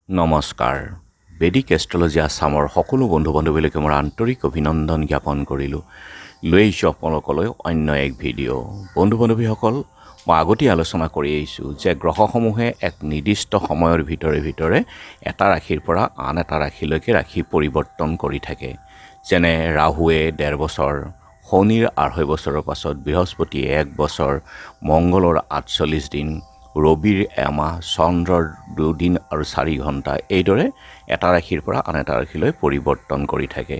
নমস্কাৰ। বেদিক এষ্ট্ৰলজি আছামৰ সকলো বন্ধু বান্ধৱীলৈকে মোৰ আন্তৰিক অভিনন্দন জ্ঞাপন কৰিলোঁ। লৈ আহিছোঁ আপোনালোকলৈ অন্য এক ভিডিঅ'। বন্ধু বান্ধৱীসকল, মই আগতেই আলোচনা কৰি আহিছোঁ যে গ্ৰহসমূহে এক নিৰ্দিষ্ট সময়ৰ ভিতৰে এটা ৰাশিৰ পৰা আন এটা ৰাশিলৈকে ৰাশি পৰিৱৰ্তন কৰি থাকে। যেনে ৰাহুৱে 1.5 বছৰ, শনিৰ 2.5 বছৰৰ পাছত, বৃহস্পতিয়ে 1 বছৰ, মংগলৰ 48 দিন, ৰবিৰ এমাহ, চন্দ্ৰৰ 2 দিন আৰু 4 ঘণ্টা, এইদৰে এটা ৰাশিৰ পৰা আন এটা ৰাশিলৈ পৰিৱৰ্তন কৰি থাকে।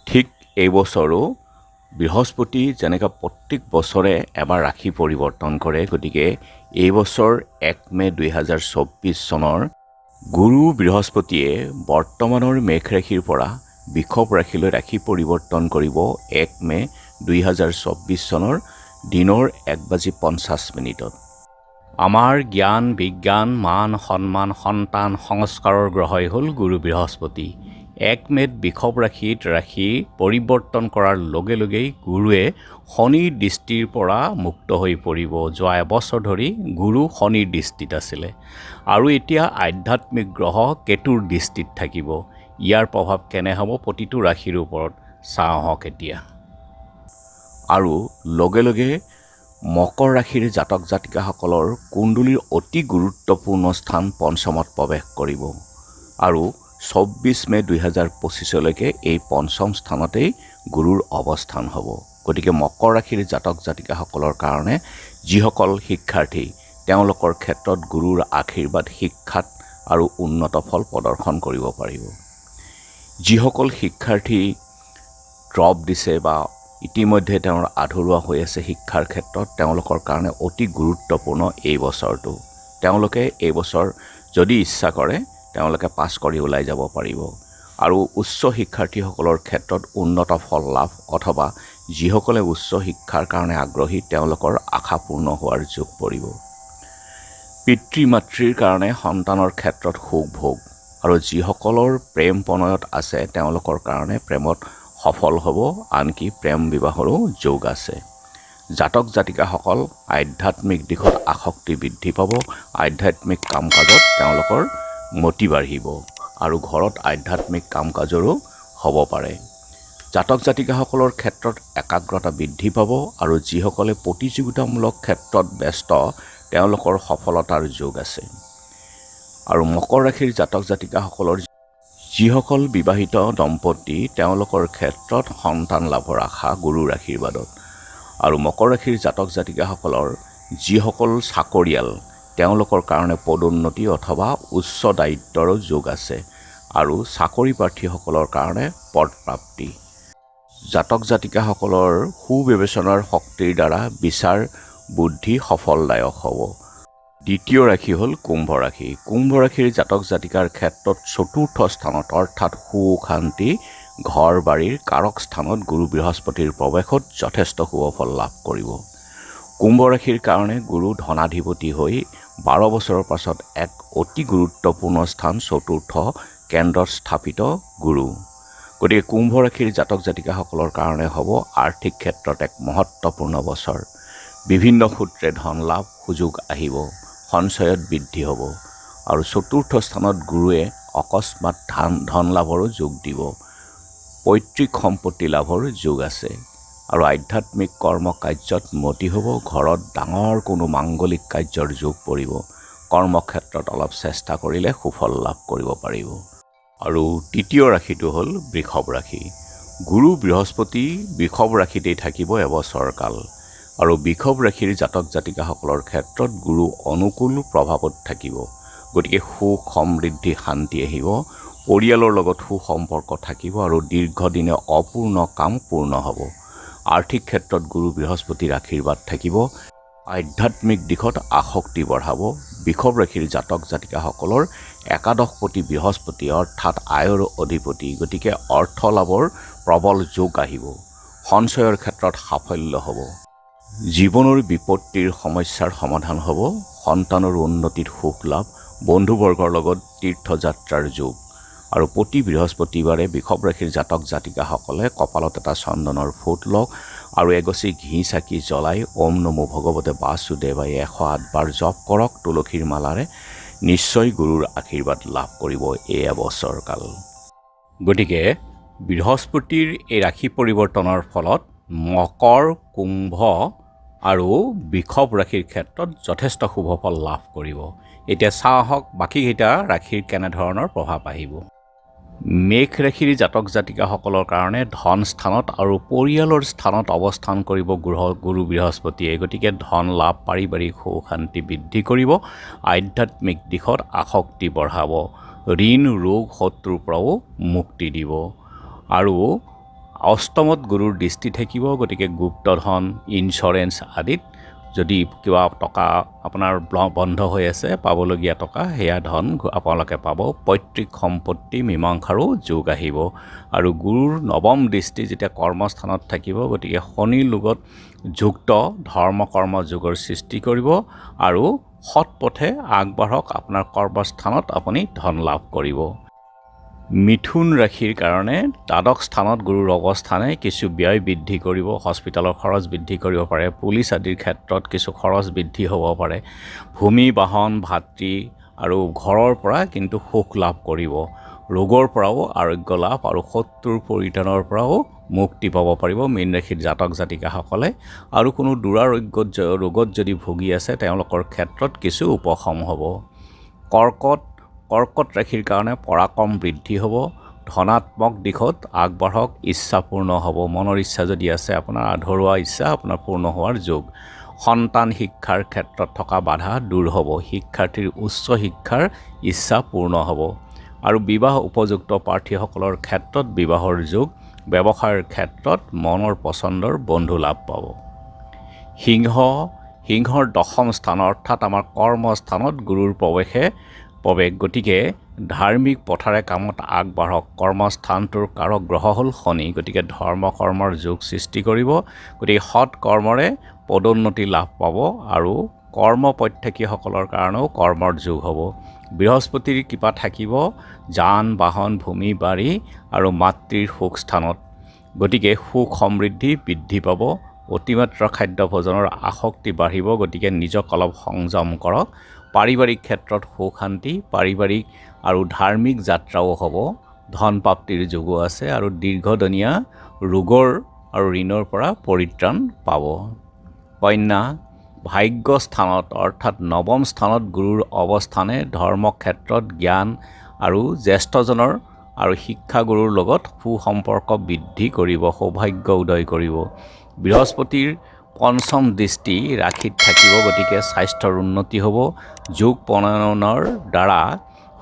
ঠিক এইবছৰো বৃহস্পতি যেনেকৈ প্ৰত্যেক বছৰে এবাৰ ৰাশি পৰিৱৰ্তন কৰে, গতিকে এইবছৰ 1 মে 2024 চনৰ গুৰু বৃহস্পতিয়ে বৰ্তমানৰ মেঘ ৰাশিৰ পৰা বৃষভ ৰাশিলৈ ৰাশি পৰিৱৰ্তন কৰিব 1 মে 2024 চনৰ দিনৰ 1:50 আমাৰ জ্ঞান, বিজ্ঞান, মান, সন্মান, সন্তান, সংস্কাৰৰ গ্ৰহই হ'ল গুৰু বৃহস্পতি। 1 মে'ত বৃষভ ৰাশিত ৰাশি পৰিৱৰ্তন কৰাৰ লগে লগেই গুৰুৱে শনিৰ দৃষ্টিৰ পৰা মুক্ত হৈ পৰিব। যোৱা এবছৰ ধৰি গুৰু শনিৰ দৃষ্টিত আছিলে আৰু এতিয়া আধ্যাত্মিক গ্ৰহ কেতুৰ দৃষ্টিত থাকিব। ইয়াৰ প্ৰভাৱ কেনে হ'ব প্ৰতিটো ৰাশিৰ ওপৰত চাওঁ আহক এতিয়া। আৰু লগে লগে মকৰ ৰাশিৰ জাতক জাতিকাসকলৰ কুণ্ডলীৰ অতি গুৰুত্বপূৰ্ণ স্থান পঞ্চমত প্ৰৱেশ কৰিব আৰু 24 মে 2025লৈকে এই পঞ্চম স্থানতেই গুৰুৰ অৱস্থান হ'ব। গতিকে মকৰ ৰাশিৰ জাতক জাতিকাসকলৰ কাৰণে যিসকল শিক্ষাৰ্থী, তেওঁলোকৰ ক্ষেত্ৰত গুৰুৰ আশীৰ্বাদ শিক্ষাত আৰু উন্নত ফল প্ৰদৰ্শন কৰিব পাৰিব। যিসকল শিক্ষাৰ্থী ড্ৰপ দিছে বা ইতিমধ্যে তেওঁৰ আধৰুৱা হৈ আছে শিক্ষাৰ ক্ষেত্ৰত, তেওঁলোকৰ কাৰণে অতি গুৰুত্বপূৰ্ণ এই বছৰটো। তেওঁলোকে এই বছৰ যদি ইচ্ছা কৰে তেওঁলোকে পাছ কৰি ওলাই যাব পাৰিব আৰু উচ্চ শিক্ষাৰ্থীসকলৰ ক্ষেত্ৰত উন্নত ফল লাভ, অথবা যিসকলে উচ্চ শিক্ষাৰ কাৰণে আগ্ৰহী তেওঁলোকৰ আশা পূৰ্ণ হোৱাৰ যোগ পৰিব। পিতৃ মাতৃৰ কাৰণে সন্তানৰ ক্ষেত্ৰত সুখ ভোগ আৰু যিসকলৰ প্ৰেম প্ৰণয়ত আছে তেওঁলোকৰ কাৰণে প্ৰেমত সফল হ'ব, আনকি প্ৰেম বিবাহৰো যোগ আছে। জাতক জাতিকাসকল আধ্যাত্মিক দিশত আসক্তি বৃদ্ধি পাব, আধ্যাত্মিক কাম কাজত তেওঁলোকৰ মতি বাঢ়িব আৰু ঘৰত আধ্যাত্মিক কাম কাজৰো হ'ব পাৰে। জাতক জাতিকাসকলৰ ক্ষেত্ৰত একাগ্ৰতা বৃদ্ধি পাব আৰু যিসকলে প্ৰতিযোগিতামূলক ক্ষেত্ৰত ব্যস্ত তেওঁলোকৰ সফলতাৰ যোগ আছে। আৰু মকৰ ৰাশিৰ জাতক জাতিকাসকলৰ যিসকল বিবাহিত দম্পতী তেওঁলোকৰ ক্ষেত্ৰত সন্তান লাভৰ আশা গুৰুৰ আশীৰ্বাদত। আৰু মকৰ ৰাশিৰ জাতক জাতিকাসকলৰ যিসকল চাকৰিয়াল তেওঁলোকৰ কাৰণে পদোন্নতি অথবা উচ্চ দায়িত্বৰো যোগ আছে আৰু চাকৰি প্ৰাৰ্থীসকলৰ কাৰণে পদপ্ৰাপ্তি। জাতক জাতিকাসকলৰ সুবিবেচনাৰ শক্তিৰ দ্বাৰা বিচাৰ বুদ্ধি সফলদায়ক হ'ব। দ্বিতীয় ৰাশি হ'ল কুম্ভ ৰাশি। কুম্ভ ৰাশিৰ জাতক জাতিকাৰ ক্ষেত্ৰত চতুৰ্থ স্থানত অৰ্থাৎ সুখ শান্তি ঘৰ বাৰীৰ কাৰক স্থানত গুৰু বৃহস্পতিৰ প্ৰৱেশত যথেষ্ট শুভ ফল লাভ কৰিব। কুম্ভ ৰাশিৰ কাৰণে গুৰু ধনাধিপতি হৈ 12 বছৰৰ পাছত এক অতি গুৰুত্বপূৰ্ণ স্থান চতুৰ্থ কেন্দ্ৰত স্থাপিত গুৰু। গতিকে কুম্ভ ৰাশিৰ জাতক জাতিকাসকলৰ কাৰণে হ'ব আৰ্থিক ক্ষেত্ৰত এক মহত্বপূৰ্ণ বছৰ। বিভিন্ন সূত্ৰে ধন লাভ সুযোগ আহিব, সঞ্চয়ত বৃদ্ধি হ'ব আৰু চতুৰ্থ স্থানত গুৰুৱে অকস্মাত ধন লাভৰো যোগ দিব। পৈতৃক সম্পত্তি লাভৰ যোগ আছে আৰু আধ্যাত্মিক কৰ্ম কাৰ্যত মতি হ'ব। ঘৰত ডাঙৰ কোনো মাংগলিক কাৰ্যৰ যোগ পৰিব। কৰ্মক্ষেত্ৰত অলপ চেষ্টা কৰিলে সুফল লাভ কৰিব পাৰিব। আৰু তৃতীয় ৰাশিটো হ'ল বৃষভ ৰাশি। গুৰু বৃহস্পতি বৃষভ ৰাশিতেই থাকিব এবছৰ কাল আৰু বৃষভ ৰাশিৰ জাতক জাতিকাসকলৰ ক্ষেত্ৰত গুৰু অনুকূল প্ৰভাৱত থাকিব। গতিকে সুখ সমৃদ্ধি শান্তি আহিব, পৰিয়ালৰ লগত সুসম্পৰ্ক থাকিব আৰু দীৰ্ঘদিনে অপূৰ্ণ কাম পূৰ্ণ হ'ব। আৰ্থিক ক্ষেত্ৰত গুৰু বৃহস্পতিৰ আশীৰ্বাদ থাকিব। আধ্যাত্মিক দিশত আসক্তি বঢ়াব। বৃষভ ৰাশিৰ জাতক জাতিকাসকলৰ একাদশপতি বৃহস্পতি অৰ্থাৎ আয়ৰ অধিপতি, গতিকে অৰ্থ লাভৰ প্ৰবল যোগ আহিব। সঞ্চয়ৰ ক্ষেত্ৰত সাফল্য হ'ব। জীৱনৰ বিপত্তিৰ সমস্যাৰ সমাধান হ'ব। সন্তানৰ উন্নতিত সুখ লাভ, বন্ধুবৰ্গৰ লগত তীৰ্থযাত্ৰাৰ যোগ। আৰু প্ৰতি বৃহস্পতিবাৰে বৃষভ ৰাশিৰ জাতক জাতিকাসকলে কপালত এটা চন্দনৰ ফোঁট লওক আৰু এগছি ঘি চাকি জ্বলাই ওম নমো ভগৱতে বাসুদেৱায় 108 বাৰ জপ কৰক তুলসীৰ মালাৰে। নিশ্চয় গুৰুৰ আশীৰ্বাদ লাভ কৰিব এই এবছৰ কাল। গতিকে বৃহস্পতিৰ এই ৰাশি পৰিৱৰ্তনৰ ফলত মকৰ, কুম্ভ আৰু বৃষভ ৰাশিৰ ক্ষেত্ৰত যথেষ্ট শুভ ফল লাভ কৰিব। এতিয়া চাওঁ আহক বাকীকেইটা ৰাশিৰ কেনেধৰণৰ প্ৰভাৱ আহিব। মেঘ ৰাশিৰ জাতক জাতিকাসকলৰ কাৰণে ধন স্থানত আৰু পৰিয়ালৰ স্থানত অৱস্থান কৰিব গুৰু বৃহস্পতিয়ে। গতিকে ধন লাভ, পাৰিবাৰিক সুখ শান্তি বৃদ্ধি কৰিব, আধ্যাত্মিক দিশত আসক্তি বঢ়াব, ঋণ ৰোগ শত্ৰুৰ পৰাও মুক্তি দিব। আৰু অষ্টমত গুৰুৰ দৃষ্টি থাকিব। গতিকে গুপ্তধন, ইঞ্চুৰেঞ্চ আদিত যদি কিবা টকা আপোনাৰ বন্ধ হৈ আছে, পাবলগীয়া টকা, সেয়া ধন আপোনালোকে পাব। পৈতৃক সম্পত্তি মীমাংসাৰো যোগ আহিব। আৰু গুৰুৰ নৱম দৃষ্টি যেতিয়া কৰ্মস্থানত থাকিব, গতিকে শনিৰ লগত যুক্ত ধৰ্ম কৰ্ম যোগৰ সৃষ্টি কৰিব আৰু সৎ পথে আগবাঢ়ক। আপোনাৰ কৰ্মস্থানত আপুনি ধন লাভ কৰিব। মিথুন ৰাশিৰ কাৰণে দ্বাদশ স্থানত গুৰুৰ অৱস্থানে কিছু ব্যয় বৃদ্ধি কৰিব, হস্পিটেলৰ খৰচ বৃদ্ধি কৰিব পাৰে, পুলিচ আদিৰ ক্ষেত্ৰত কিছু খৰচ বৃদ্ধি হ'ব পাৰে, ভূমি বাহন ভাতৃ আৰু ঘৰৰ পৰা কিন্তু সুখ লাভ কৰিব, ৰোগৰ পৰাও আৰোগ্য লাভ আৰু শত্ৰুৰ পৰিত্ৰাণৰ পৰাও মুক্তি পাব পাৰিব মীন ৰাশিৰ জাতক জাতিকাসকলে। আৰু কোনো দুৰাৰোগ্যত ৰোগত যদি ভুগি আছে তেওঁলোকৰ ক্ষেত্ৰত কিছু উপশম হ'ব। কৰ্কট ৰাশিৰ কাৰণে পৰাক্ৰম বৃদ্ধি হ'ব, ধনাত্মক দিশত আগবাঢ়ক, ইচ্ছা পূৰ্ণ হ'ব। মনৰ ইচ্ছা যদি আছে আপোনাৰ আধৰুৱা ইচ্ছা আপোনাৰ পূৰ্ণ হোৱাৰ যোগ। সন্তান শিক্ষাৰ ক্ষেত্ৰত থকা বাধা দূৰ হ'ব, শিক্ষাৰ্থীৰ উচ্চ শিক্ষাৰ ইচ্ছা পূৰ্ণ হ'ব। আৰু বিবাহ উপযুক্ত প্ৰাৰ্থীসকলৰ ক্ষেত্ৰত বিবাহৰ যোগ, ব্যৱসায়ৰ ক্ষেত্ৰত মনৰ পচন্দৰ বন্ধু লাভ পাব। সিংহৰ দশম স্থান অৰ্থাৎ আমাৰ কৰ্মস্থানত গুৰুৰ প্ৰৱেশ। গতিকে ধাৰ্মিক পথাৰে কামত আগবাঢ়ক। কৰ্মস্থানটোৰ কাৰক গ্ৰহ হ'ল শনি। গতিকে ধৰ্ম কৰ্মৰ যোগ সৃষ্টি কৰিব। গতিকে সৎ কৰ্মৰে পদোন্নতি লাভ পাব আৰু কৰ্ম প্ৰত্যাশীসকলৰ কাৰণেও কৰ্মৰ যোগ হ'ব। বৃহস্পতিৰ কৃপা থাকিব যান বাহন, ভূমি বাৰী আৰু মাতৃৰ সুখ স্থানত। গতিকে সুখ সমৃদ্ধি বৃদ্ধি পাব। অতিমাত্ৰা খাদ্য ভোজনৰ আসক্তি বাঢ়িব। গতিকে নিজক অলপ সংযম কৰক। পাৰিবাৰিক ক্ষেত্ৰত সুখ শান্তি, পাৰিবাৰিক আৰু ধাৰ্মিক যাত্ৰাও হ'ব। ধন প্ৰাপ্তিৰ যোগো আছে আৰু দীৰ্ঘদিনীয়া ৰোগৰ আৰু ঋণৰ পৰা পৰিত্ৰাণ পাব। কন্যা ভাগ্য স্থানত অৰ্থাৎ নৱম স্থানত গুৰুৰ অৱস্থানে ধৰ্মক্ষেত্ৰত জ্ঞান আৰু জ্যেষ্ঠজনৰ আৰু শিক্ষাগুৰুৰ লগত সুসম্পৰ্ক বৃদ্ধি কৰিব, সৌভাগ্য উদয় কৰিব। বৃহস্পতিৰ পঞ্চম দৃষ্টি ৰাশিত থাকিব। গতিকে স্বাস্থ্যৰ উন্নতি হ'ব, যোগ প্ৰণয়নৰ দ্বাৰা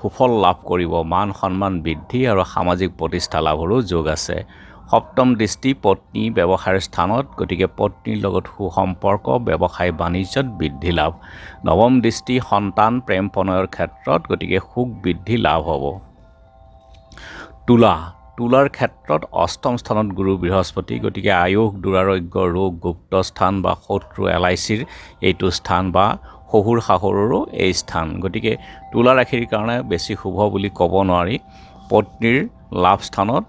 সুফল লাভ কৰিব, মান সন্মান বৃদ্ধি আৰু সামাজিক প্ৰতিষ্ঠা লাভৰো যোগ আছে। সপ্তম দৃষ্টি পত্নী ব্যৱসায়ৰ স্থানত। গতিকে পত্নীৰ লগত সুসম্পৰ্ক, ব্যৱসায় বাণিজ্যত বৃদ্ধি লাভ। নৱম দৃষ্টি সন্তান প্ৰেম প্ৰণয়ৰ ক্ষেত্ৰত। গতিকে সুখ বৃদ্ধি লাভ হ'ব। তুলাৰ ক্ষেত্ৰত অষ্টম স্থানত গুৰু বৃহস্পতি। গতিকে আয়ুস, দুৰাৰোগ্য, ৰোগ, গুপ্ত স্থান বা শত্ৰু LICৰ এইটো স্থান বা শহুৰ শাহুৰৰো এই স্থান। গতিকে তুলা ৰাশিৰ কাৰণে বেছি শুভ বুলি ক'ব নোৱাৰি। পত্নীৰ লাভ স্থানত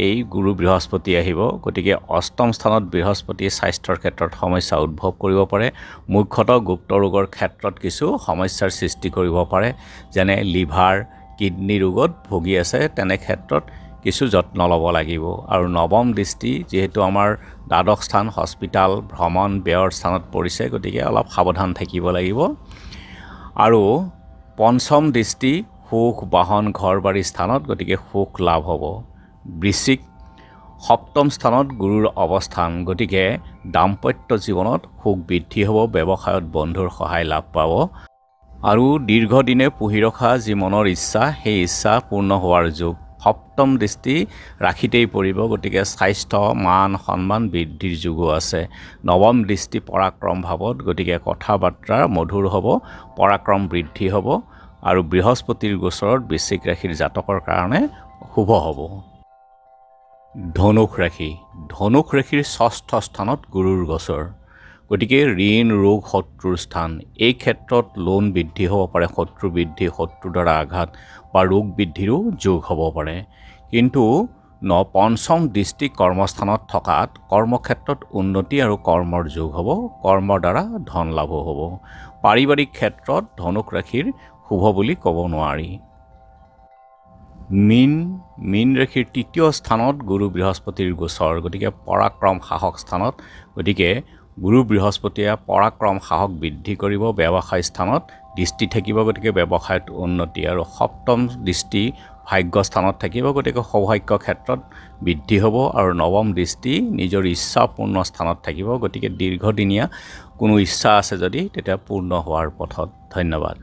এই গুৰু বৃহস্পতি আহিব। গতিকে অষ্টম স্থানত বৃহস্পতিয়ে স্বাস্থ্যৰ ক্ষেত্ৰত সমস্যা উদ্ভৱ কৰিব পাৰে। মুখ্যতঃ গুপ্ত ৰোগৰ ক্ষেত্ৰত কিছু সমস্যাৰ সৃষ্টি কৰিব পাৰে, যেনে লিভাৰ, কিডনী ৰোগত ভুগি আছে, তেনে ক্ষেত্ৰত কিছু যত্ন ল'ব লাগিব। আৰু নৱম দৃষ্টি যিহেতু আমাৰ দ্বাদশ স্থান হস্পিটাল ভ্ৰমণ ব্যয়ৰ স্থানত পৰিছে, গতিকে অলপ সাৱধান থাকিব লাগিব। আৰু পঞ্চম দৃষ্টি সুখ বাহন ঘৰ বাৰী স্থানত। গতিকে সুখ লাভ হ'ব। বৃশ্চিক সপ্তম স্থানত গুৰুৰ অৱস্থান। গতিকে দাম্পত্য জীৱনত সুখ বৃদ্ধি হ'ব, ব্যৱসায়ত বন্ধুৰ সহায় লাভ পাব আৰু দীৰ্ঘদিনে পুহি ৰখা যি মনৰ ইচ্ছা, সেই ইচ্ছা পূৰ্ণ হোৱাৰ যোগ। সপ্তম দৃষ্টি ৰাশিতেই পৰিব। গতিকে স্বাস্থ্য মান সন্মান বৃদ্ধিৰ যোগো আছে। নৱম দৃষ্টি পৰাক্ৰম ভাৱত। গতিকে কথা বাৰ্তা মধুৰ হ'ব, পৰাক্ৰম বৃদ্ধি হ'ব আৰু বৃহস্পতিৰ গোচৰত বৃশ্চিক ৰাশিৰ জাতকৰ কাৰণে শুভ হ'ব। ধনুষ ৰাশিৰ ষষ্ঠ স্থানত গুৰুৰ গোচৰ। গতিকে ঋণ ৰোগ শত্ৰুৰ স্থান। এই ক্ষেত্ৰত লোন বৃদ্ধি হ'ব পাৰে, শত্ৰু বৃদ্ধি, শত্ৰুৰ দ্বাৰা আঘাত বা ৰোগ বৃদ্ধিৰো যোগ হ'ব পাৰে। কিন্তু পঞ্চম দৃষ্টি কৰ্মস্থানত থকাত কৰ্মক্ষেত্ৰত উন্নতি আৰু কৰ্মৰ যোগ হ'ব, কৰ্মৰ দ্বাৰা ধন লাভো হ'ব। পাৰিবাৰিক ক্ষেত্ৰত ধনুষ ৰাশিৰ শুভ বুলি ক'ব নোৱাৰি। মীন ৰাশিৰ তৃতীয় স্থানত গুৰু বৃহস্পতিৰ গোচৰ, গতিকে পৰাক্ৰম সাহস স্থানত। গতিকে গুৰু বৃহস্পতিয়ে পৰাক্ৰম সাহস বৃদ্ধি কৰিব। ব্যৱসায় স্থানত দৃষ্টি থাকিব, গতিকে ব্যৱসায়ত উন্নতি। আৰু সপ্তম দৃষ্টি ভাগ্য স্থানত থাকিব, গতিকে সৌভাগ্য ক্ষেত্ৰত বৃদ্ধি হ'ব। আৰু নৱম দৃষ্টি নিজৰ ইচ্ছাপূৰ্ণ স্থানত থাকিব, গতিকে দীৰ্ঘদিনীয়া কোনো ইচ্ছা আছে যদি তেতিয়া পূৰ্ণ হোৱাৰ পথত। ধন্যবাদ।